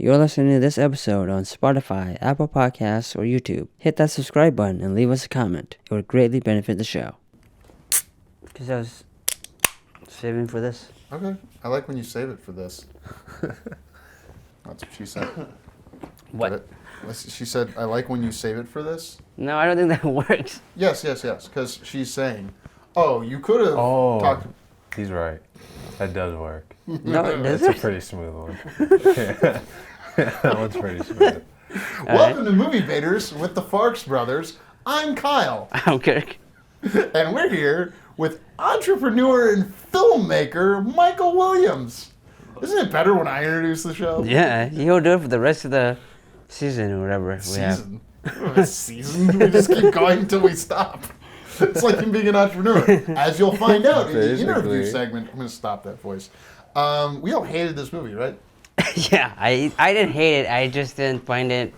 You're listening to this episode on Spotify, Apple Podcasts, or YouTube. Hit that subscribe button and leave us a comment. It would greatly benefit the show. Because I was saving for this. Okay. I like when you save it for this. That's what she said. What? She said, I like when you save it for this. No, I don't think that works. Yes. Because she's saying, oh, you could have talked. He's right. That does work. No, it It's doesn't. a pretty smooth one. That one's pretty smooth. Welcome to Movie Baiters with the Farx brothers. I'm Kyle. I'm Kirk. And we're here with entrepreneur and filmmaker Michael Williams. Isn't it better when I introduce the show? Yeah, you'll do it for the rest of the season or whatever we have. Season? We just keep going until we stop. It's like him being an entrepreneur. As you'll find out in the interview segment. I'm going to stop that voice. We all hated this movie, right? Yeah, I didn't hate it. I just didn't find it.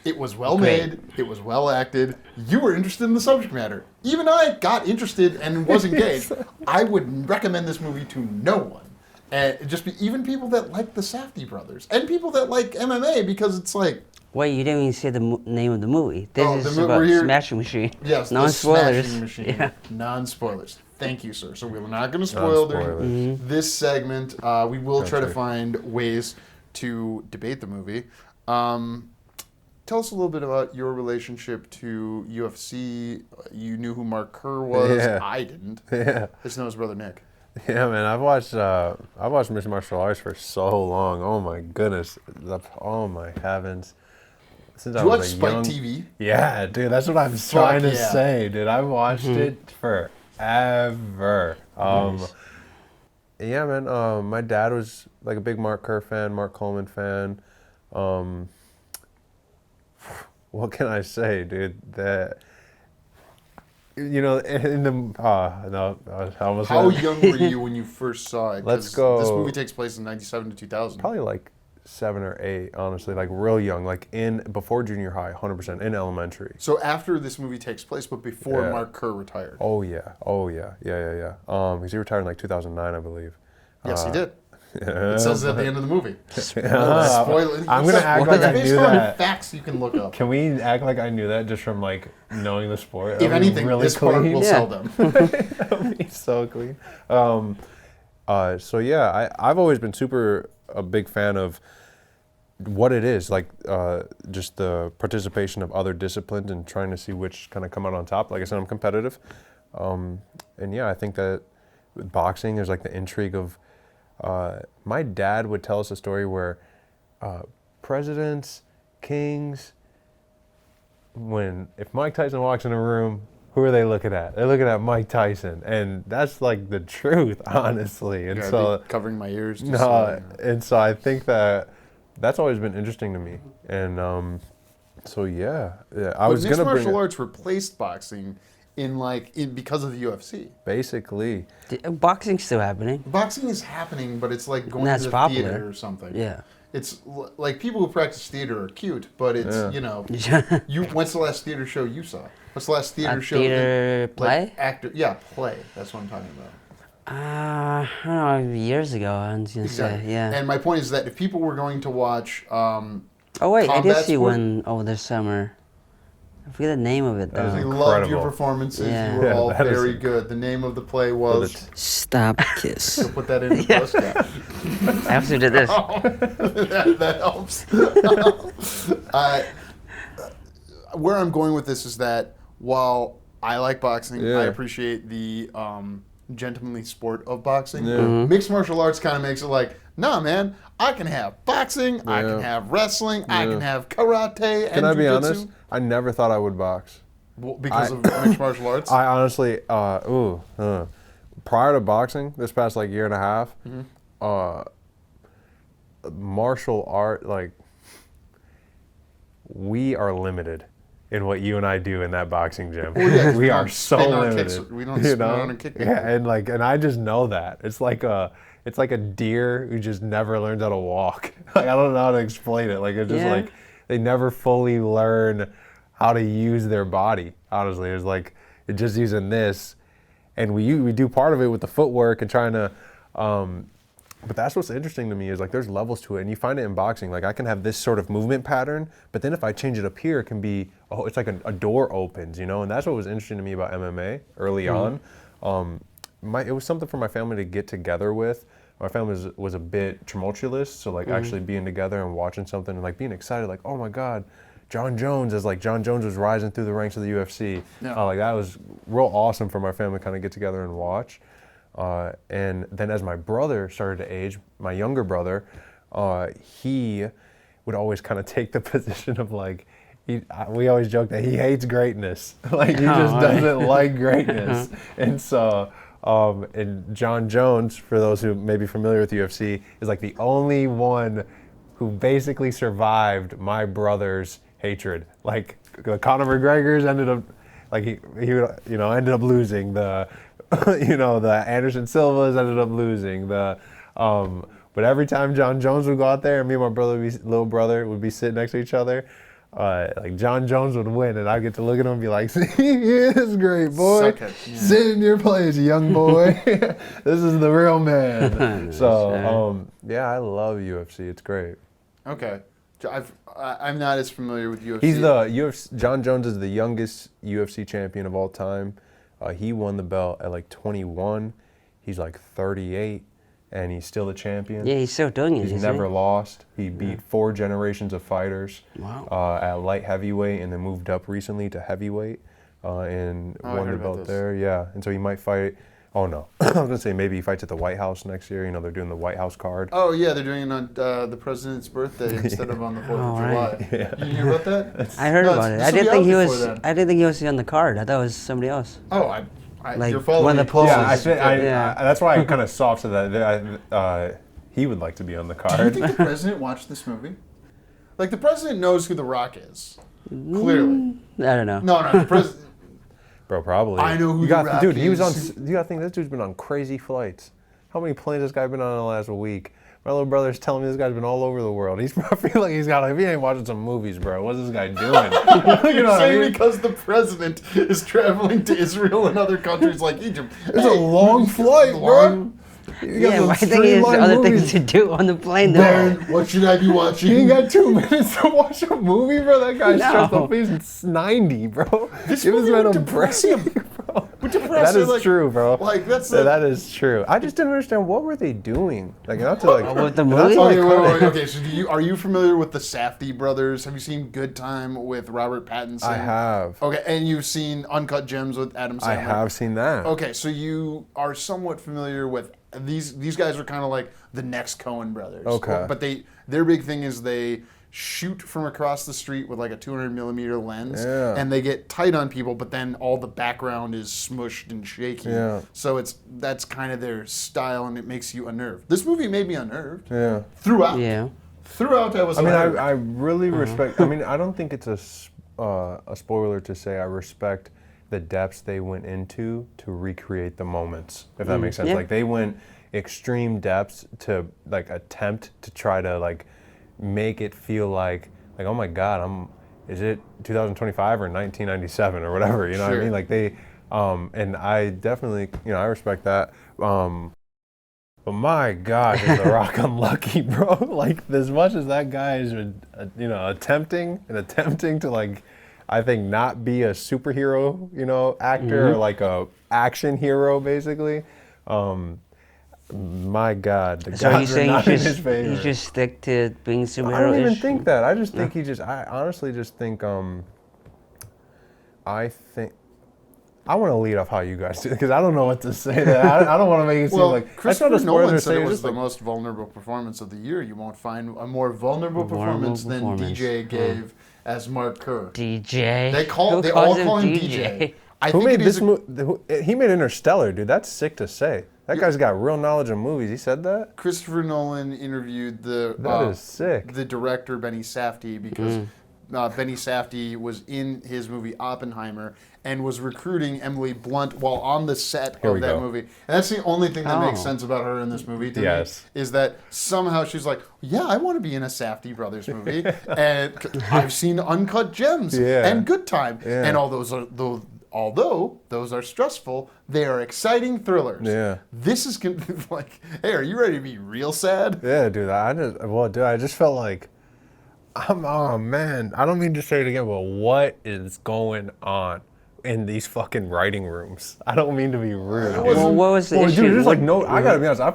It was well made. It was well acted. You were interested in the subject matter. Even I got interested and was engaged. I would recommend this movie to no one. And even people that like the Safdie brothers and people that like MMA, because it's like. Wait, you didn't even say the name of the movie. This is we're about here. Smashing Machine. Yes, non-spoilers. Smashing Machine. Yeah. Non-spoilers. Thank you, sir. So we're not going to spoil this segment. We will try to find ways to debate the movie. Tell us a little bit about your relationship to UFC. You knew who Mark Kerr was. Yeah. I didn't. Yeah. I just know his brother Nick. Yeah, man. I've watched mixed martial arts for so long. Oh my goodness. Oh my heavens. Since Did you watch Spike TV? Yeah, dude. That's what I'm trying to say, dude. I watched it forever. Yeah, man. My dad was like a big Mark Kerr fan, Mark Coleman fan. What can I say, dude? That. You know, in the no, I almost. How young were you when you first saw it? Let's go. This movie takes place in '97 to 2000. Probably like 7 or 8, honestly, like real young, like before junior high, 100% in elementary. So after this movie takes place, but before Mark Kerr retired. Oh yeah. Because he retired in like 2009, I believe. Yes, he did. Yeah. It says it at the end of the movie. Spoiler. I'm gonna act like I knew that. Facts you can look up. Can we act like I knew that just from like knowing the sport? If anything, really this part will sell them. That'll be so clean. So yeah, I've always been a big fan of what it is, like just the participation of other disciplines and trying to see which kind of come out on top. Like I said, I'm competitive, and yeah, I think that with boxing, there's like the intrigue of. My dad would tell us a story where presidents, kings, if Mike Tyson walks in a room, who are they looking at? They're looking at Mike Tyson, and that's like the truth, honestly. And so covering my ears. And so I think that's always been interesting to me. And so yeah, I was gonna bring martial arts replaced boxing. Because of the UFC. Basically. Boxing's still happening. Boxing is happening, but it's like going to the theater or something. Yeah. It's like people who practice theater are cute, but it's, when's the last theater show you saw? What's the last theater show? Theater play? Play. That's what I'm talking about. I don't know, years ago, I was going to say, yeah. And my point is that if people were going to watch oh, wait, I did see sport, one over this summer. I forget the name of it, though. We loved your performances. Yeah. You were all very good. The name of the play was... Stop Kiss. So put that in the post. I also did this. That helps. Where I'm going with this is that while I like boxing, I appreciate the gentlemanly sport of boxing. Mixed martial arts kind of makes it like, nah, man, I can have boxing, I can have wrestling, I can have karate, and Can I be jiu-jitsu. honest? I never thought I would box. Well, because of mixed martial arts? I honestly, prior to boxing, this past like year and a half, martial art, like, we are limited in what you and I do in that boxing gym. Well, yeah, we are so limited. We don't spin on and kick. Yeah, and I just know that. It's like a deer who just never learns how to walk. Like, I don't know how to explain it. Like, it's just like they never fully learn how to use their body. Honestly, it's like it's just using this, and we do part of it with the footwork and trying to But that's what's interesting to me is like there's levels to it, and you find it in boxing. Like I can have this sort of movement pattern, but then if I change it up here, it can be it's like a door opens, you know. And that's what was interesting to me about MMA early on. It was something for my family to get together with. My family was a bit tumultuous, so like actually being together and watching something and like being excited, like oh my God, John Jones was rising through the ranks of the UFC. Yeah. Like that was real awesome for my family to kind of get together and watch. And then as my brother started to age, my younger brother, he would always kind of take the position of like, we always joke that he hates greatness. Like he just doesn't like greatness. And so, and John Jones, for those who may be familiar with UFC, is like the only one who basically survived my brother's hatred. Like the Conor McGregor's ended up, like he ended up losing. The the Anderson Silva's ended up losing. But every time John Jones would go out there, and me and my little brother would be sitting next to each other, like John Jones would win, and I'd get to look at him and be like, "See, this is great, boy. Sit in your place, young boy. This is the real man." So, I love UFC. It's great. Okay. I'm not as familiar with UFC. John Jones is the youngest UFC champion of all time. He won the belt at like 21. He's like 38, and he's still the champion. Yeah, he's still doing it. He's never lost. He beat 4 generations of fighters at light heavyweight, and then moved up recently to heavyweight and won the belt there. Yeah, and so he might fight. Oh no, I was gonna say maybe he fights at the White House next year. You know, they're doing the White House card. Oh yeah, they're doing it on the president's birthday instead of on the 4th of July. Yeah. You hear about that? I heard about it. I didn't think he was. I didn't think he was on the card. I thought it was somebody else. Oh, like you're following one of the polls. Yeah, that's why I kind of softened that. He would like to be on the card. Do you think the president watched this movie? Like the president knows who The Rock is. Clearly. I don't know. No, the president. Bro, probably. I know who The Rock dude, is. he was on. You gotta think this dude's been on crazy flights. How many planes this guy been on in the last week? My little brother's telling me this guy's been all over the world. I feel like if he ain't watching some movies, bro, what's this guy doing? You know what I mean? Because the president is traveling to Israel and other countries like Egypt. It's a long flight, bro. Yeah, I think he has other things to do on the plane, though. Baron, what should I be watching? You ain't got 2 minutes to watch a movie, bro? That guy's stressed up. He's 90, bro. This Give movie man would a depress break, him. bro. That is true, bro. Like that is true. I just didn't understand what were they doing. Like not to like with the movie. Okay, so are you familiar with the Safdie brothers? Have you seen Good Time with Robert Pattinson? I have. Okay, and you've seen Uncut Gems with Adam Sandler? I have seen that. Okay, so you are somewhat familiar with these guys are kind of like the next Coen brothers. Okay. But their big thing is they shoot from across the street with like a 200mm lens, and they get tight on people, but then all the background is smushed and shaky. Yeah. So that's kind of their style, and it makes you unnerved. This movie made me unnerved. Yeah. Throughout. Yeah. Throughout, I was. I really respect. I mean, I don't think it's a spoiler to say I respect the depths they went into to recreate the moments, if that makes sense. Yeah. Like they went extreme depths to like attempt to try to like make it feel like oh my God, is it 2025 or 1997 or whatever, you know what I mean? Like they, and I definitely, I respect that. But my God, is The Rock unlucky, bro? Like as much as that guy is, attempting to like, I think not be a superhero, actor or like a action hero, basically. My God, the gods are not in his favor. You just stick to being superhero-ish? I don't even think that. I just think I honestly just think, I want to lead off how you guys do it, because I don't know what to say. I don't want to make it seem like... Christopher Nolan said it was the most vulnerable performance of the year. You won't find a more vulnerable performance than DJ gave as Mark Kerr. DJ? They all call him DJ. Who made this movie? He made Interstellar, dude. That's sick to say. That guy's got real knowledge of movies. He said that? Christopher Nolan interviewed that is sick. The director, Benny Safdie, because Benny Safdie was in his movie Oppenheimer and was recruiting Emily Blunt while on the set of that movie. And that's the only thing that makes sense about her in this movie to me, is that somehow she's like, yeah, I want to be in a Safdie brothers movie. And I've seen Uncut Gems and Good Time. And all those although those are stressful, they are exciting thrillers. Yeah. This is like, hey, are you ready to be real sad? Yeah, dude. I just felt like, oh man, I don't mean to say it again, but what is going on in these fucking writing rooms? I don't mean to be rude. Well, what was the issue? Dude, there's like no. I gotta be honest. I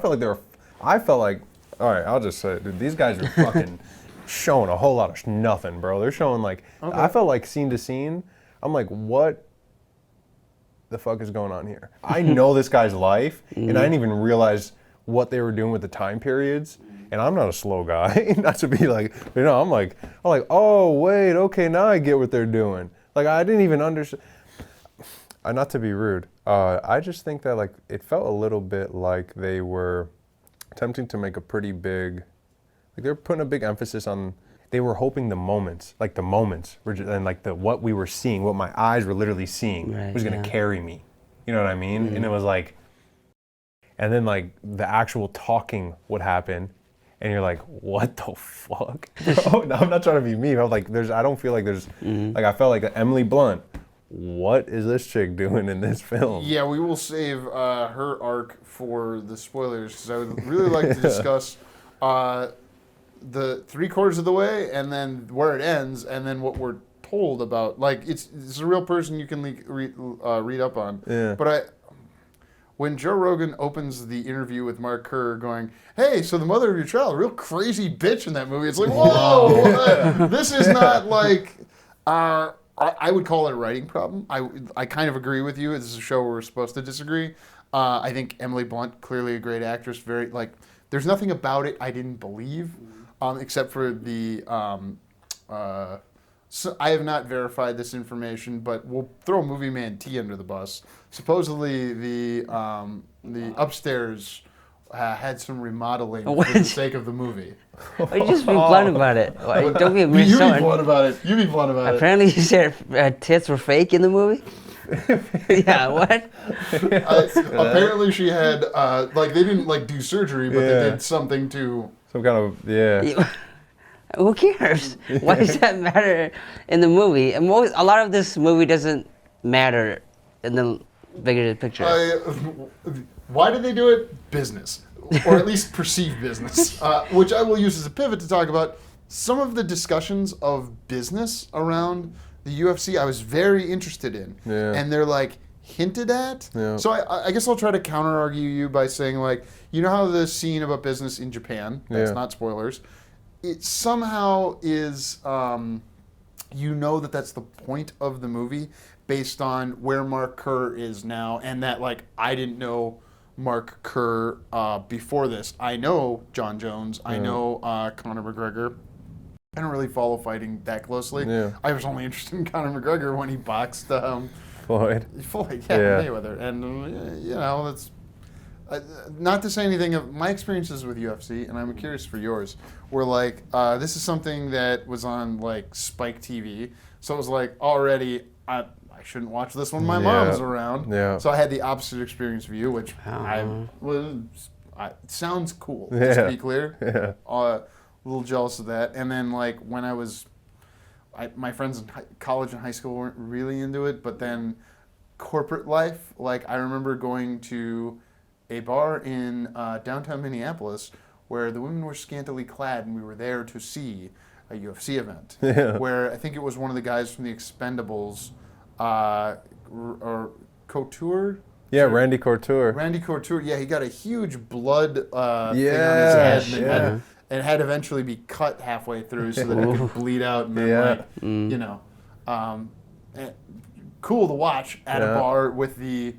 felt like, all right, I'll just say it, dude. These guys are fucking showing a whole lot of nothing, bro. They're showing like, I felt like scene to scene. I'm like, what the fuck is going on here? I know this guy's life, and I didn't even realize what they were doing with the time periods. And I'm not a slow guy, not to be like, I'm like, oh wait, okay, now I get what they're doing. Like I didn't even understand. Not to be rude, I just think that like it felt a little bit like they were attempting to make a pretty big, like they were putting a big emphasis on. They were hoping the moments, and like what we were seeing, what my eyes were literally seeing, was gonna carry me. You know what I mean? And it was like, and then like the actual talking would happen. And you're like, what the fuck? Bro, no, I'm not trying to be mean. I'm like, I don't feel like there's, like I felt like Emily Blunt. What is this chick doing in this film? Yeah, we will save her arc for the spoilers because I would really like to discuss the 3/4 of the way and then where it ends and then what we're told about. Like, it's a real person you can read up on. Yeah. But when Joe Rogan opens the interview with Mark Kerr going, hey, so the mother of your child, a real crazy bitch in that movie. It's like, whoa, this is not like, I would call it a writing problem. I kind of agree with you. This is a show where we're supposed to disagree. I think Emily Blunt, clearly a great actress, very, like, there's nothing about it I didn't believe, except for the, so I have not verified this information, but we'll throw Movie Man T under the bus. Supposedly, the upstairs had some remodeling for the sake of the movie. You just be blunt about it. Don't be a You be someone. blunt about it. You be blunt about it. Apparently, you said tits were fake in the movie. Yeah, what? Apparently, she had like they didn't like do surgery, but they did something to some kind of Who cares? Why does that matter in the movie? And a lot of this movie doesn't matter in the bigger picture. Why did they do it? Business. Or at least perceived business. Which I will use as a pivot to talk about some of the discussions of business around the UFC I was very interested in. Yeah. And they're like hinted at. Yeah. So I guess I'll try to counter argue you by saying like, you know how the scene about business in Japan, that's not spoilers, it somehow is, you know that's the point of the movie based on where Mark Kerr is now, and that, like, I didn't know Mark Kerr before this. I know John Jones. I know Conor McGregor. I don't really follow fighting that closely. Yeah. I was only interested in Conor McGregor when he boxed Floyd, Mayweather. And, you know, that's... not to say anything of my experiences with UFC, and I'm curious for yours, were like, this is something that was on like Spike TV, so it was like already, I shouldn't watch this when my mom's around. Yeah. So I had the opposite experience of you, which sounds cool, just to be clear. Yeah. A little jealous of that. And then like when my friends in college and high school weren't really into it, but then corporate life, like I remember going to a bar in downtown Minneapolis where the women were scantily clad, and we were there to see a UFC event. Yeah. Where I think it was one of the guys from the Expendables, or Couture. Yeah, Randy Couture. Randy Couture. Yeah, he got a huge blood thing on his head, and it had eventually be cut halfway through so that it could bleed out, and then you know, cool to watch at a bar with the.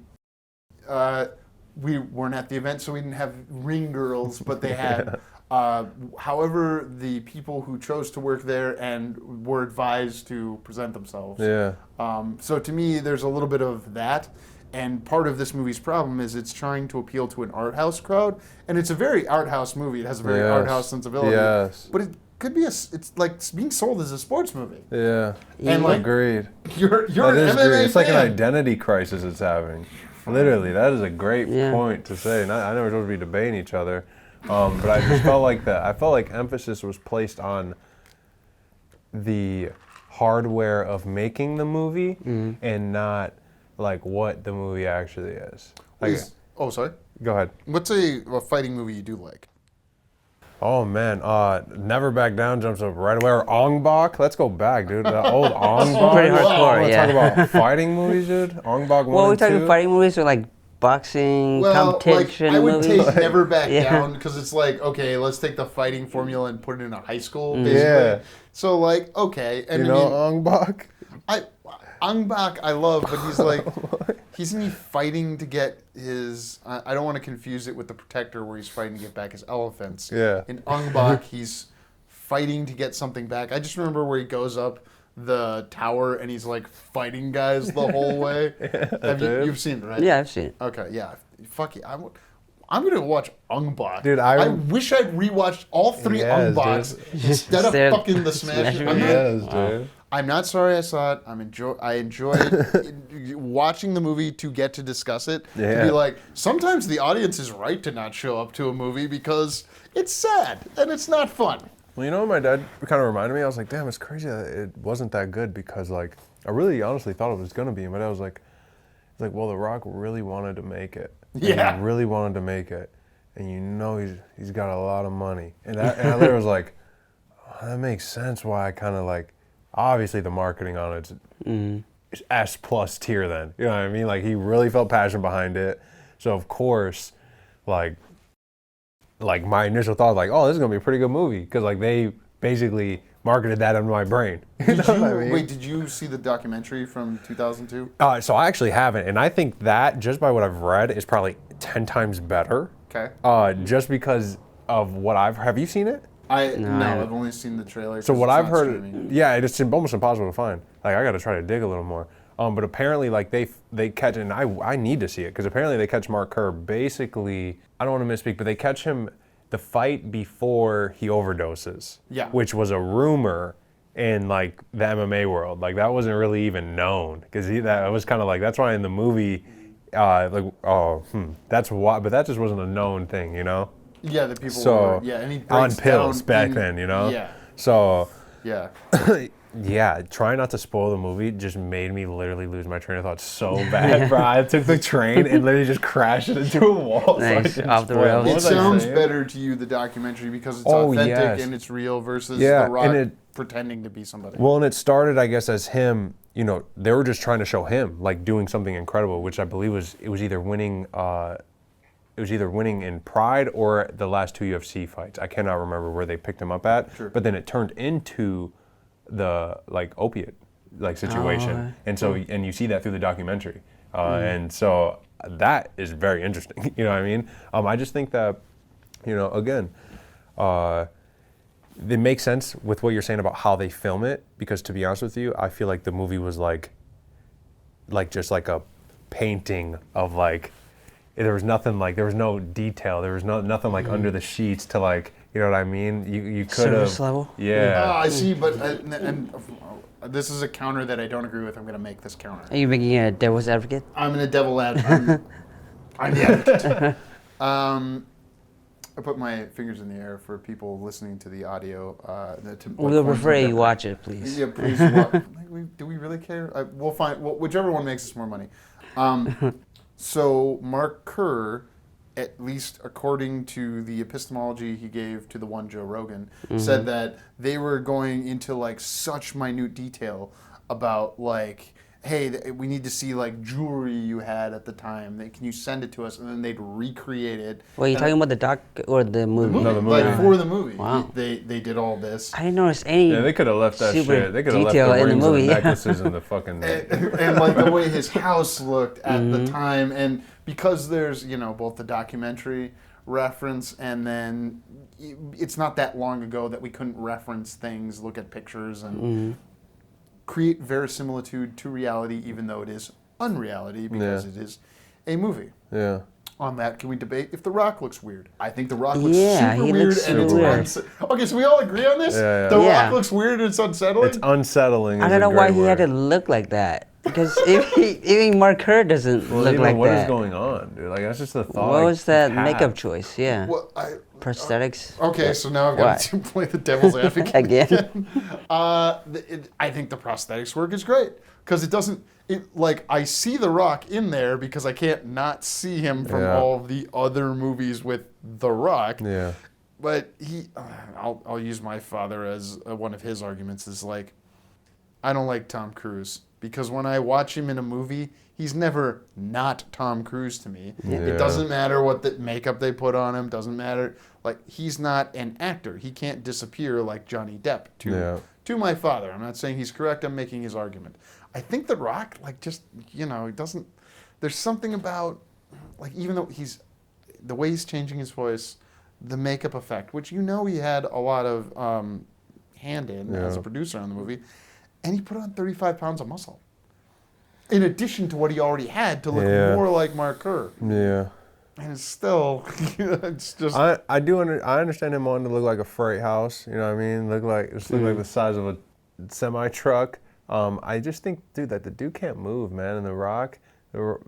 We weren't at the event, so we didn't have ring girls, but they had, however, the people who chose to work there and were advised to present themselves. Yeah. So to me, there's a little bit of that, and part of this movie's problem is it's trying to appeal to an art house crowd, and it's a very art house movie. It has a very art house sensibility. Yes. But it could be it's like being sold as a sports movie. Yeah. And like, agreed. You're an MMA fan. It's like an identity crisis it's having. Literally, that is a great point to say. I know we're supposed to be debating each other, but I just felt like that. I felt like emphasis was placed on the hardware of making the movie and not like what the movie actually is. Like, Oh, sorry. go ahead. What's a fighting movie you do like? Oh man, Never Back Down jumps up right away. Or Ong Bak. Let's go back, dude. The old Ong Bak. Pretty hardcore, yeah. Talk about fighting movies, dude. Ong Bak 1 Well, we're and 2. talking fighting movies or like boxing, competition I would movies. take Never Back Yeah. Down because it's like, okay, let's take the fighting formula and put it in a high school, basically. Yeah. So like, okay, and You I know mean, Ong Bak? Ong Bak I love, but he's like, isn't he fighting to get his? I don't want to confuse it with the Protector, where he's fighting to get back his elephants. Yeah. In Ong Bak, he's fighting to get something back. I just remember where he goes up the tower and he's like fighting guys the whole way. You've seen it, right? Yeah, I've seen it. Okay, yeah. Fuck it. I'm gonna watch Ong Bak. Dude, I wish I'd rewatched all three Ong Baks instead of Instead of fucking the Smash. Smash Dude. I'm not sorry I saw it. I enjoyed watching the movie to get to discuss it. To Yeah. be like, sometimes the audience is right to not show up to a movie because it's sad and it's not fun. Well, you know what my dad kind of reminded me? I was like, damn, it's crazy that it wasn't that good because, like, I really honestly thought it was going to be. And my dad was like, well, The Rock really wanted to make it. And Yeah. He really wanted to make it. And you know he's got a lot of money. And I literally was like, oh, that makes sense why I kind of like, obviously the marketing on it's S plus tier then. You know what I mean? Like, he really felt passion behind it. So, of course, like my initial thought was like, oh, this is going to be a pretty good movie. Because, like, they basically marketed that into my brain. Did you see the documentary from 2002? So I actually haven't. And I think that, just by what I've read, is probably 10 times better. Okay. Just because of what have you seen it? I've only seen the trailer. So what I've heard, streaming. yeah, it's almost impossible to find. Like, I got to try to dig a little more. But apparently, like, they catch, and I need to see it, because apparently they catch Mark Kerr basically, I don't want to misspeak, but they catch him the fight before he overdoses. Yeah. Which was a rumor in, like, the MMA world. Like, that wasn't really even known, because that was kind of like, that's why in the movie, that's why, but that just wasn't a known thing, you know? Yeah, the people So, were, and he breaks on pills down back then, you know? Yeah. So, Yeah. yeah, trying not to spoil the movie just made me literally lose my train of thought so bad, bro. I took the train and literally just crashed it into a wall. Nice, so off the rails. It sounds better to you, the documentary, because it's authentic and it's real versus The Rock pretending to be somebody. Well, and it started, I guess, as him, you know, they were just trying to show him, like, doing something incredible, which I believe was either winning in Pride or the last 2 UFC fights. I cannot remember where they picked him up at. Sure. But then it turned into the, like, opiate, like, situation. And so, and you see that through the documentary. And so that is very interesting. You know what I mean? I just think that, you know, again, it makes sense with what you're saying about how they film it, because to be honest with you, I feel like the movie was like just like a painting of, like, there was nothing, like, there was no detail, there was nothing like under the sheets to, like, you know what I mean? You could have Surface level? Yeah. I see, but and this is a counter that I don't agree with. I'm going to make this counter. Are you making a devil's advocate? I'm in a devil advocate. I'm the advocate. I put my fingers in the air for people listening to the audio. We'll prefer you watch it, please. Yeah, please. Do we really care? We'll find whichever one makes us more money. So Mark Kerr, at least according to the epistemology he gave to the one Joe Rogan, said that they were going into, like, such minute detail about, like, hey, we need to see, like, jewelry you had at the time. Can you send it to us? And then they'd recreate it. Well, you're talking about the doc or the movie? No, the movie. Like, for the movie. Wow. They did all this. I didn't notice any. Yeah, they could have left that super shit. They could have left detail the in the rings movie, and yeah. necklaces and the fucking... and like the way his house looked at the time, and because there's, you know, both the documentary reference and then it's not that long ago that we couldn't reference things, look at pictures, and create verisimilitude to reality, even though it is unreality, because it is a movie. Yeah. On that, can we debate if The Rock looks weird? I think The Rock looks Yeah, super he weird, looks and super it's okay. So we all agree on this. Yeah. The Yeah. Rock looks weird and it's unsettling. It's unsettling. I don't know why he had to look like that. Because even Mark Kerr doesn't look like what that. is going on, dude? Like, that's just the thought. What was that have. makeup choice? Yeah. Well, prosthetics. Okay, so now I've got to play the devil's advocate Again? I think the prosthetics work is great because it doesn't. Like I see The Rock in there because I can't not see him from all of the other movies with The Rock. Yeah. But I'll use my father as one of his arguments is like, I don't like Tom Cruise because when I watch him in a movie, he's never not Tom Cruise to me. Yeah. It doesn't matter what the makeup they put on him. Doesn't matter. Like he's not an actor. He can't disappear like Johnny Depp to my father. I'm not saying he's correct. I'm making his argument. I think The Rock, like just he doesn't. There's something about like even though the way he's changing his voice, the makeup effect, which he had a lot of hand in as a producer on the movie, and he put on 35 pounds of muscle. In addition to what he already had to look more like Mark Kerr. Yeah. And it's still, it's just. I understand him wanting to look like a freight house. You know what I mean? Look like the size of a semi truck. I just think, dude, that the dude can't move, man. And The Rock. Don't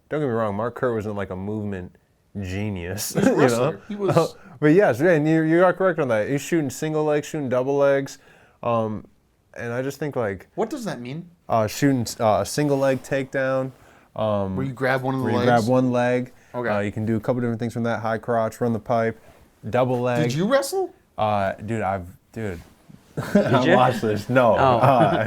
get me wrong, Mark Kerr wasn't like a movement genius. He's a wrestler. He was. But yes, and you are correct on that. He's shooting single legs, shooting double legs, and I just think like. What does that mean? Shooting a single leg takedown. Where you grab one of the legs? You grab one leg. Okay. You can do a couple different things from that. High crotch, run the pipe, double leg. Did you wrestle? Dude. I watched this. No.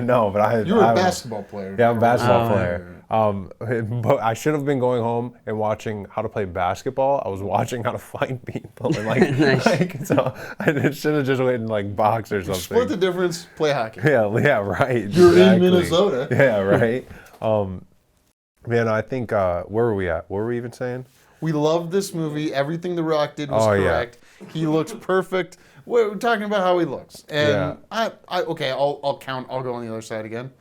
No, but I. You were a basketball player. Yeah, I'm a basketball player. But I should have been going home and watching how to play basketball. I was watching how to fight people. And Nice. So I should have just went and like box or something. Split the difference, play hockey. Yeah, right. You're in Minnesota. Yeah, right. Man, I think, where were we at? What were we even saying? We loved this movie. Everything The Rock did was correct. Yeah. He looks perfect. We're talking about how he looks. And I'll count. I'll go on the other side again.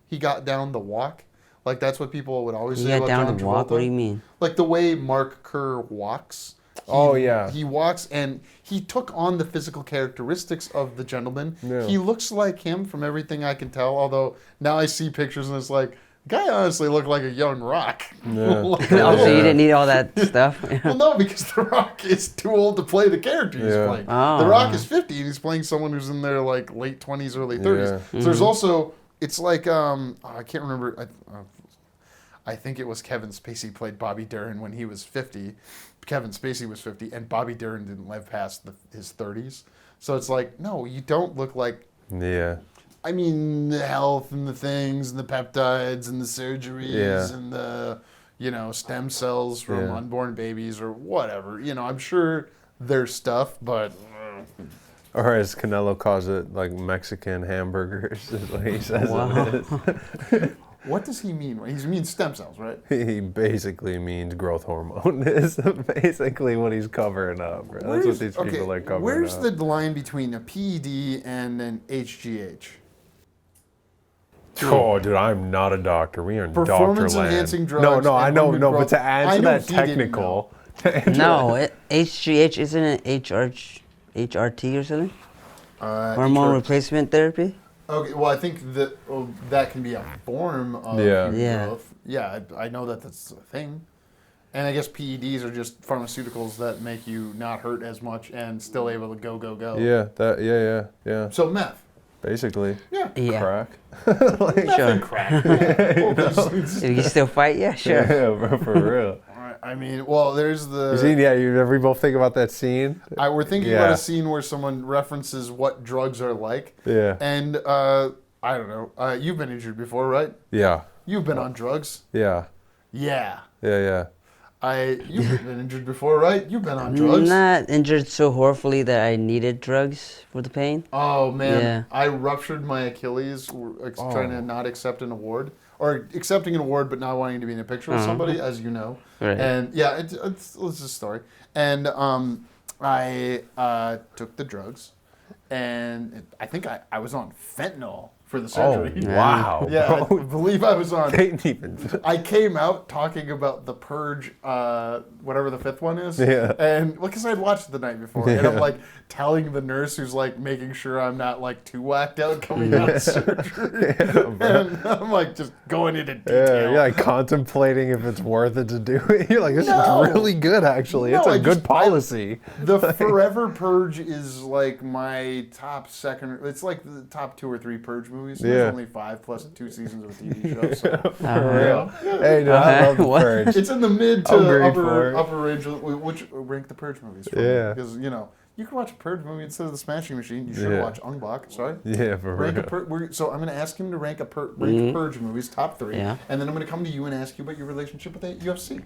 He got down the walk. Like, that's what people would always say about John Travolta. He got down the walk? What do you mean? Like, the way Mark Kerr walks. He walks, and he took on the physical characteristics of the gentleman. Yeah. He looks like him from everything I can tell, although now I see pictures and it's like, guy honestly looked like a young Rock. Yeah. So you didn't need all that stuff? Well, no, because The Rock is too old to play the character he's playing. Oh. The Rock is 50, and he's playing someone who's in their like late 20s, early 30s. Yeah. So there's also, it's like, I can't remember, I think it was Kevin Spacey played Bobby Darin when he was 50. Kevin Spacey was 50, and Bobby Darin didn't live past his 30s. So it's like, no, you don't look like... Yeah. I mean, the health and the things and the peptides and the surgeries and the, stem cells from unborn babies or whatever. I'm sure there's stuff, but... Or as Canelo calls it, like Mexican hamburgers, is what he says it is. What does he mean? He means stem cells, right? He basically means growth hormone is basically what he's covering up. Right? That's what these people are covering up. Where's the line between a PED and an HGH? Oh, dude, I'm not a doctor. We are in doctor land. Performance-enhancing drugs. No, I know, but to answer that technical... No, HGH isn't it HRT or something? Hormone replacement therapy? Okay, well, I think that can be a form of growth. Yeah, I know that's a thing. And I guess PEDs are just pharmaceuticals that make you not hurt as much and still able to go. Yeah. So meth. Basically. Yeah. Crack. Meth and crack. If you still fight, yeah, sure. Yeah, for real. I mean, well, there's the... You see, we both think about that scene? We're thinking about a scene where someone references what drugs are like. Yeah. And, I don't know. You've been injured before, right? Yeah. You've been on drugs? Yeah. Yeah. Yeah. You've been injured before, right? You've been on drugs. Not injured so horribly that I needed drugs for the pain. Oh, man. Yeah. I ruptured my Achilles trying to not accept an award. Or accepting an award but not wanting to be in a picture with somebody, as you know. Right. And yeah, it's a story. And I took the drugs, and I think I was on fentanyl for the surgery. Oh, wow. Yeah, I believe I was on. Didn't even. I came out talking about The Purge, whatever the fifth one is. Yeah. And because I'd watched it the night before, and I'm like telling the nurse who's like making sure I'm not like too whacked out coming out of surgery. And I'm like just going into detail. Yeah, you're like contemplating if it's worth it to do it. You're like, this is really good, actually. No, it's a I good just- policy. The Forever Purge is like my top second. It's like the top 2 or 3 Purge movies. Yeah. There's only 5 plus 2 seasons of a TV show. So. For real. Hey, dude, I love The What? Purge. It's in the mid I'm great to for it. upper range. Which rank the Purge movies for? Yeah. Because you can watch a Purge movie instead of the Smashing Machine. You should watch Unblock. Sorry. Yeah, for Rank real. so I'm going to ask him to rank Purge movies top 3, Yeah. and then I'm going to come to you and ask you about your relationship with the UFC.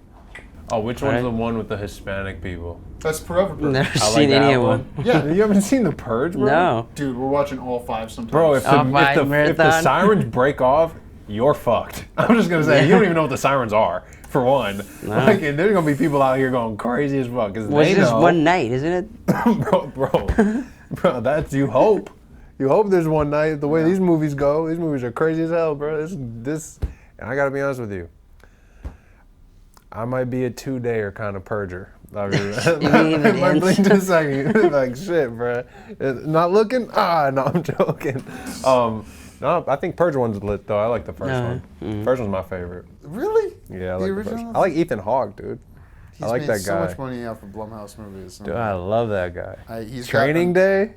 Oh, which one's Right. the one with the Hispanic people? That's Forever Purge. Never I like seen any that of one. them. Yeah. You haven't seen The Purge, bro? No. Dude, we're watching all 5 sometimes. Bro, if Oh, the marathon. sirens break off, you're fucked. I'm just going to say, you don't even know what the sirens are, for one. No. Like, and there's going to be people out here going crazy as fuck. Cause Was they just know. one night, isn't it? bro, that's, you hope. You hope there's one night. The way these movies go, these movies are crazy as hell, bro. This, and I got to be honest with you. I might be a 2-dayer kind of purger. I mean even might ends? blink to a second. Like, shit, bro. Not looking? No, I'm joking. No, I think Purge one's lit, though. I like the first one. First one's my favorite. Really? Yeah, I The like the first original? one. I like Ethan Hawke, dude. He's I like made that so guy. much money off of Blumhouse movies. Dude, I love that guy. He's Training Day?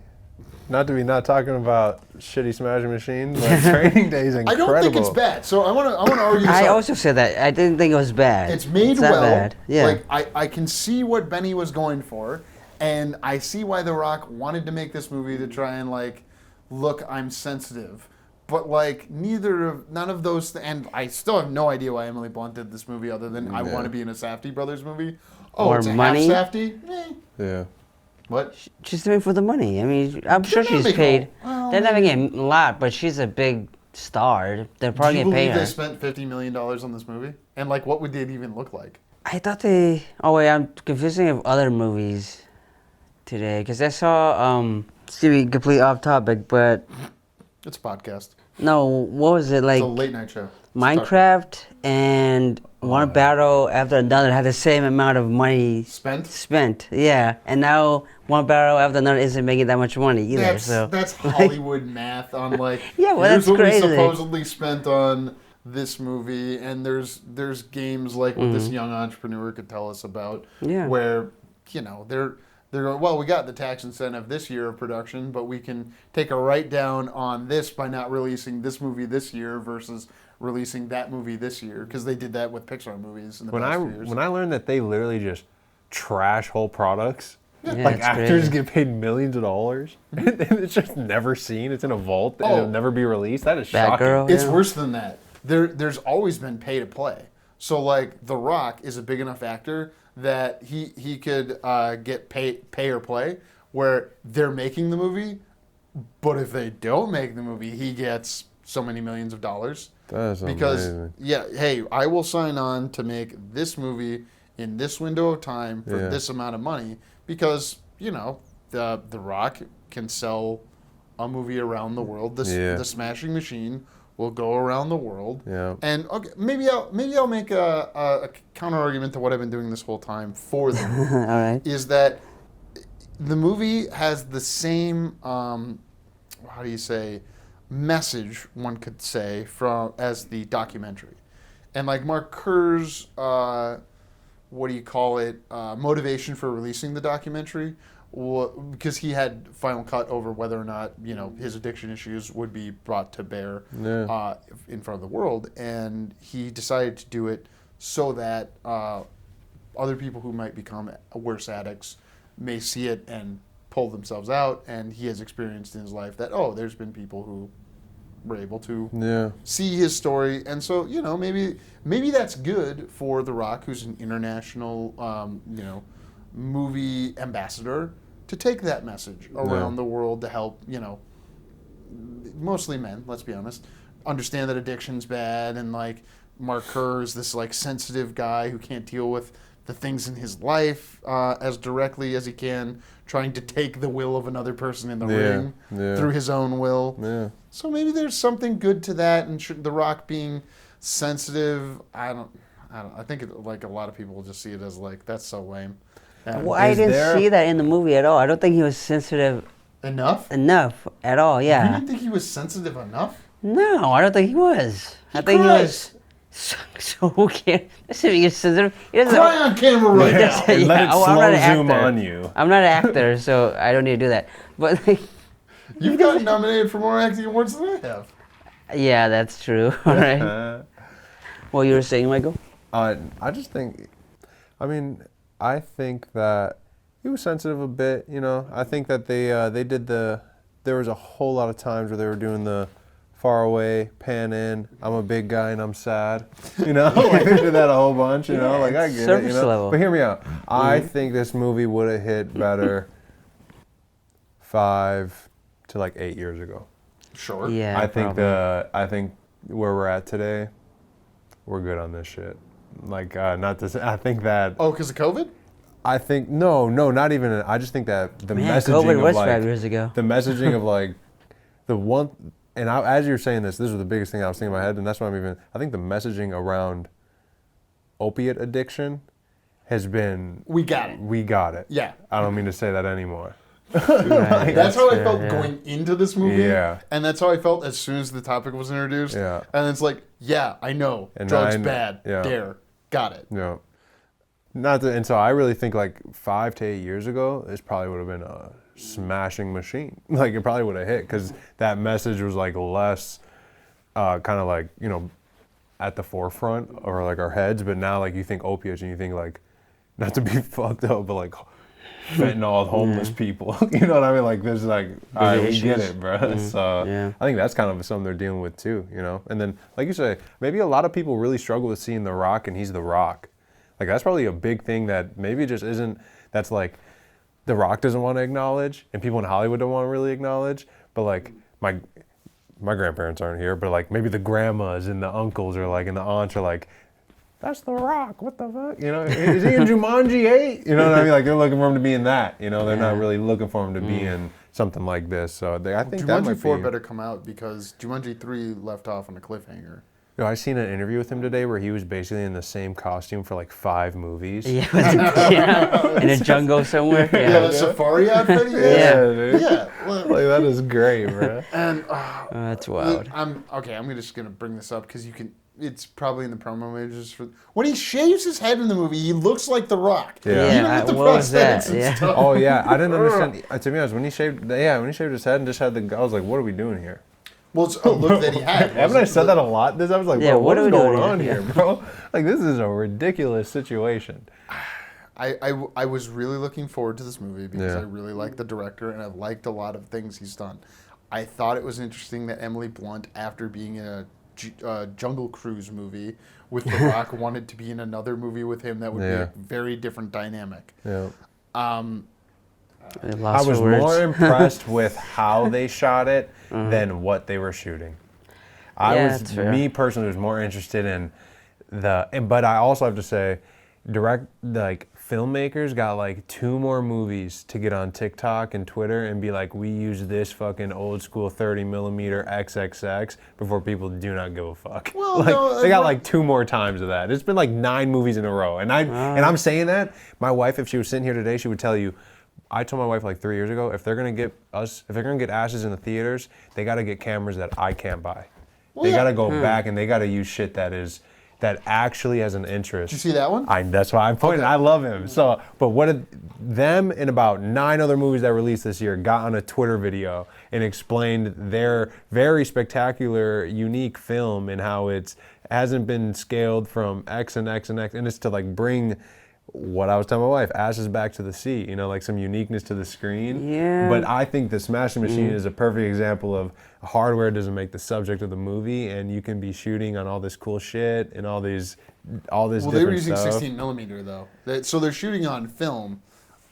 Not to be not talking about shitty Smashing Machines, but Training Day is I incredible. don't think it's bad. So I want to argue this I out. also said that. I didn't think it was bad. It's made not well. bad. Yeah. Like I can see what Benny was going for, and I see why The Rock wanted to make this movie to try and like, look, I'm sensitive. But like none of those, and I still have no idea why Emily Blunt did this movie other than I want to be in a Safdie brothers movie. Oh, Or it's a money? half Safdie? Yeah. What? She's doing it for the money. I mean, I'm sure They're not she's making paid. well, They're not making a lot, but she's a big star. They're Do probably you gonna pay believe her. they spent $50 million on this movie? And like, what would it even look like? I thought they. Oh wait, I'm confusing of other movies today because I saw. To be completely off topic, but It's a podcast. no, what was it like? It's a late night show. Minecraft and one battle after another had the same amount of money Spent? yeah, and now one battle after another isn't making that much money either. That's Hollywood math on like. Yeah, well, here's that's what crazy. we supposedly spent on this movie, and there's games like what this young entrepreneur could tell us about. Yeah. Where they're going, well, we got the tax incentive this year of production, but we can take a write down on this by not releasing this movie this year versus releasing that movie this year, because they did that with Pixar movies in the past few years. When I learned that they literally just trash whole products, Yeah, like it's actors crazy. get paid millions of dollars, and it's just never seen. It's in a vault and Oh. it'll never be released. That is Bad shocking. Girl. It's Yeah. worse than that. There's always been pay to play. So like The Rock is a big enough actor that he could get pay or play where they're making the movie, but if they don't make the movie, he gets so many millions of dollars. That's Because amazing. hey, I will sign on to make this movie in this window of time for this amount of money because the Rock can sell a movie around the world. The Smashing Machine will go around the world. Yeah. And okay, maybe I'll make a counter argument to what I've been doing this whole time for them. All right. Is that the movie has the same how do you say message, one could say, as the documentary. And like Mark Kerr's what do you call it, motivation for releasing the documentary, because he had final cut over whether or not his addiction issues would be brought to bear in front of the world, and he decided to do it so that other people who might become worse addicts may see it and pull themselves out, and he has experienced in his life that there's been people who were able to see his story, and so maybe that's good for The Rock, who's an international movie ambassador, to take that message around the world to help mostly men, let's be honest, understand that addiction's bad, and like Mark Kerr is this like sensitive guy who can't deal with the things in his life as directly as he can, trying to take the will of another person in the ring through his own will. Yeah. So maybe there's something good to that, and The Rock being sensitive. I don't. I think like a lot of people will just see it as like that's so lame. Well, I didn't see that in the movie at all. I don't think he was sensitive enough at all. Yeah. You didn't think he was sensitive enough? No, I don't think he was. I think he was. So who can't? Listen, he gets sensitive. He doesn't. Cry on camera right now. And let it I'm slow not an zoom actor. on you. I'm not an actor, so I don't need to do that. But like, you've gotten nominated for more acting awards than I have. Yeah, that's true. All right. Well, you were saying, Michael? I just think, I think that he was sensitive a bit. You know, I think that they did there was a whole lot of times where they were doing the far away, pan in, I'm a big guy and I'm sad. You know, like they did that a whole bunch, you know, like I get it, you know. Level. But hear me out. I think this movie would have hit better 5 to like 8 years ago. Sure. Yeah. I think where we're at today, we're good on this shit. Like not to say, I think that. Oh, because of COVID? I think no, not even. I just think that the messaging COVID of was like 5 years ago. the messaging of like the one. And as you were saying this was the biggest thing I was thinking in my head, and that's why I think the messaging around opiate addiction has been... We got it. We got it. Yeah. I don't mean to say that anymore. Right, that's how I felt going into this movie. Yeah. And that's how I felt as soon as the topic was introduced. Yeah. And it's like, yeah, I know. And drugs bad. Yeah. Dare. Got it. Yeah. And so I really think like 5 to 8 years ago, this probably would have been a smashing machine. Like it probably would have hit because that message was like less kind of like, you know, at the forefront or like our heads. But now like you think opiates and you think like, not to be fucked up, but like fentanyl homeless people. You know what I mean? Like there's like, all right, we get it, bro. So I think that's kind of something they're dealing with too, you know? And then like you say, maybe a lot of people really struggle with seeing The Rock and he's The Rock. Like that's probably a big thing that maybe just isn't, that's like The Rock doesn't want to acknowledge and people in Hollywood don't want to really acknowledge. But like my grandparents aren't here, but like maybe the grandmas and the uncles or like and the aunts are like, that's The Rock, what the fuck? You know, is he in Jumanji 8? You know what I mean? Like they're looking for him to be in that. You know, they're not really looking for him to be in something like this. So I think that might Jumanji 4 be... better come out because Jumanji 3 left off on a cliffhanger. You know, I seen an interview with him today where he was basically in the same costume for like 5 movies. Yeah, in a jungle somewhere. Yeah, the safari outfit. Dude. Yeah. Well, Like that is great, bro. and That's wild. I'm just gonna bring this up because you can. It's probably in the promo images for when he shaves his head in the movie. He looks like The Rock. Yeah. Even with the what was that? prosthetics and Yeah. stuff. Oh yeah, I didn't understand. To be honest, when he shaved his head and just had I was like, what are we doing here? Well, it's a look that he had. Haven't I said that a lot? I was like, Yeah, bro, what are what is we doing going on here? here, bro? Like this is a ridiculous situation. I was really looking forward to this movie because Yeah. I really like the director and I've liked a lot of things he's done. I thought it was interesting that Emily Blunt, after being in a Jungle Cruise movie with The Rock, wanted to be in another movie with him that would be a very different dynamic. Yeah. I I was more impressed with how they shot it than what they were shooting. that's fair. Me personally was more interested in but I also have to say, filmmakers got like 2 more movies to get on TikTok and Twitter and be like, we use this fucking old school 30mm XXX before people do not give a fuck. Well, like no, they got like 2 more times of that. It's been like 9 movies in a row, and I'm saying that my wife, if she was sitting here today, she would tell you. I told my wife like 3 years ago, if they're gonna get asses in the theaters, they gotta get cameras that I can't buy. They gotta go back and they gotta use shit that actually has an interest. Did you see that one? That's why I'm pointing. Okay. I love him. So, but what did them and about 9 other movies that released this year got on a Twitter video and explained their very spectacular, unique film and how it hasn't been scaled from X and X and X, and it's to like bring what I was telling my wife, asses back to the sea, you know, like some uniqueness to the screen. Yeah. But I think the Smashing Machine is a perfect example of hardware doesn't make the subject of the movie, and you can be shooting on all this cool shit and all this Well, different they were using stuff. 16mm though, so they're shooting on film.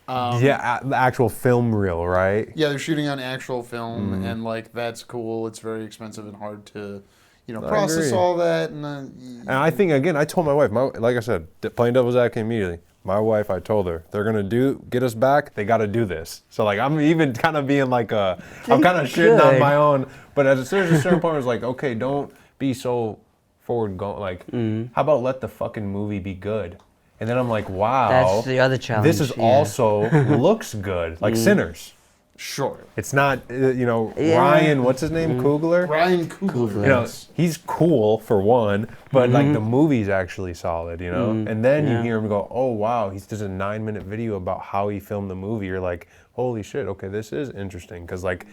The actual film reel, right? Yeah, they're shooting on actual film, and like that's cool. It's very expensive and hard to, process agree. all that. And I think, again, I told my wife, like I said, playing devil's advocate immediately, my wife, I told her they're gonna get us back. They got to do this. So like I'm even kind of being like I'm kind of shitting on my own. But at a certain point, I was like, okay, don't be so forward going. Like, how about let the fucking movie be good? And then I'm like, wow, that's the other challenge. This is also looks good, like Sinners. Sure. It's not, Ryan, what's his name? Coogler? Ryan Coogler. You know, he's cool for one, but like the movie's actually solid, you know? And then you hear him go, oh wow, he's just a 9-minute video about how he filmed the movie. You're like, holy shit, okay, this is interesting. Because like,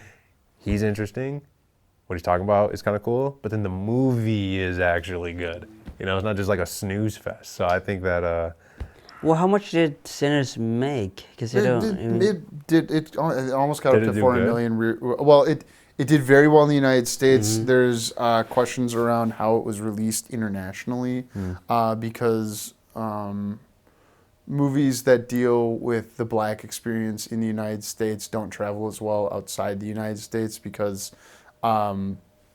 he's interesting. What he's talking about is kind of cool, but then the movie is actually good. You know, it's not just like a snooze fest. So I think that, well, how much did Sinners make? Because it almost got up to 400 million. Well, it did very well in the United States. There's questions around how it was released internationally, because movies that deal with the black experience in the United States don't travel as well outside the United States because.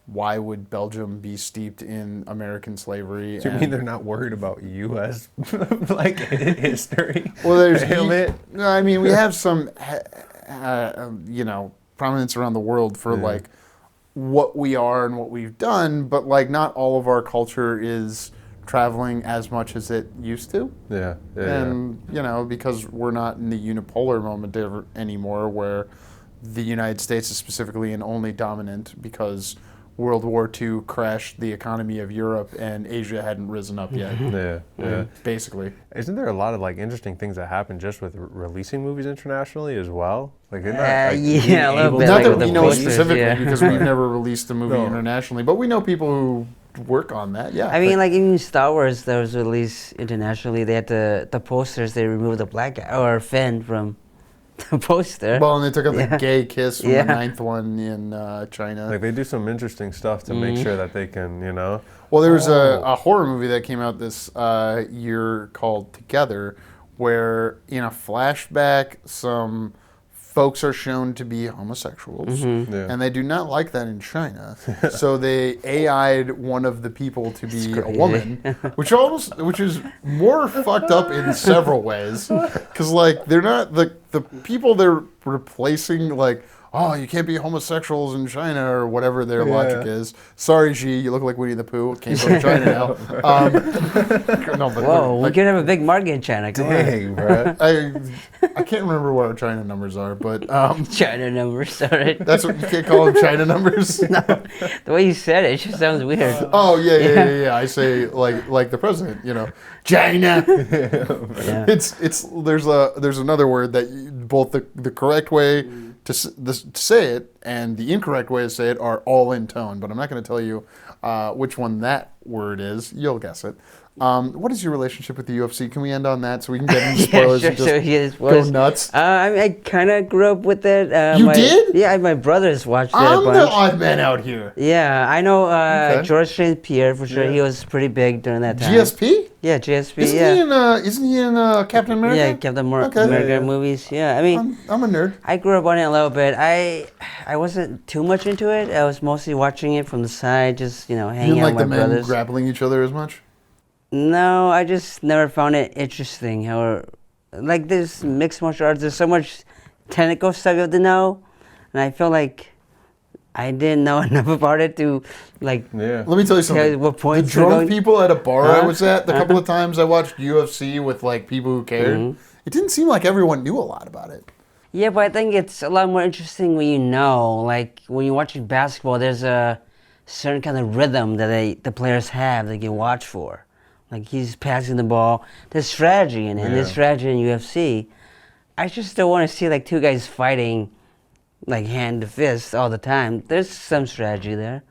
Why would Belgium be steeped in American slavery? Do you mean they're not worried about U.S. like history? Well, there's I mean, we have some, prominence around the world for like what we are and what we've done, but like not all of our culture is traveling as much as it used to. And because we're not in the unipolar moment anymore, where the United States is specifically and only dominant because World War II crashed the economy of Europe and Asia hadn't risen up yet. Basically. Isn't there a lot of like interesting things that happen just with releasing movies internationally as well? Like, a little bit. Not that we know specifically because we've never released a movie internationally, but we know people who work on that. Yeah. I mean, like even Star Wars that was released internationally, they had the posters. They removed the black guy or Finn from the poster. Well, and they took out the gay kiss from the 9th one in China. Like they do some interesting stuff to make sure that they can, Well, there was a horror movie that came out this year called Together, where in a flashback, some folks are shown to be homosexuals, and they do not like that in China. So they AI'd one of the people to be a woman, which is more fucked up in several ways, because like they're not the people they're replacing, like, oh, you can't be homosexuals in China or whatever their logic is. Sorry, Xi, you look like Winnie the Pooh. Can't go to China now. Whoa, we could have a big market in China. Come on. Bro. I can't remember what our China numbers are, but China numbers, all right. That's what you can't call them China numbers. No, the way you said it just sounds weird. Oh yeah. I say like the president, China. It's there's another word that both the correct way to say it and the incorrect way to say it are all in tone, but I'm not going to tell you which one that word is. You'll guess it. What is your relationship with the UFC? Can we end on that so we can get into spoilers and just go nuts? I kind of grew up with it. You did? Yeah, my brothers watched it a I'm bunch. the odd man out here. Yeah, I know George St. Pierre for sure. He was pretty big during that time. GSP? Yeah, GSP. Isn't he in Captain America? Yeah, Captain America movies. Yeah, I mean, I'm a nerd. I grew up on it a little bit. I wasn't too much into it. I was mostly watching it from the side, just hanging out with my brothers. You didn't like the men grappling each other as much? No, I just never found it interesting. How, like this mixed martial arts, there's so much technical stuff you have to know, and I feel like I didn't know enough about it to Let me tell you something. What points the drunk people at a bar I was at, the couple of times I watched UFC with like people who cared, it didn't seem like everyone knew a lot about it. Yeah, but I think it's a lot more interesting when you know. Like when you're watching basketball, there's a certain kind of rhythm that the players have that you watch for. Like he's passing the ball. There's strategy in it. And there's strategy in UFC. I just don't want to see like two guys fighting like hand to fist all the time. There's some strategy there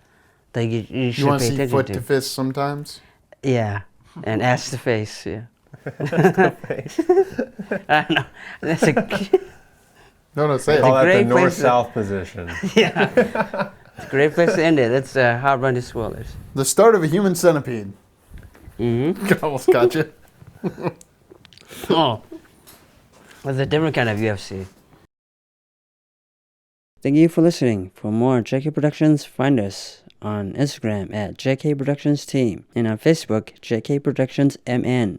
that you should pay attention to. You want to see foot to fist sometimes? Yeah, and ass to face. Yeah. Ass to face. I don't know. That's No, say it. Call that the north-south position. Yeah. It's a great place to end it. That's hard run to spoilers. The start of a human centipede. Almost got you. Oh. That's a different kind of UFC. Thank you for listening. For more JK Productions, find us on Instagram at JK Productions Team and on Facebook, JK Productions MN.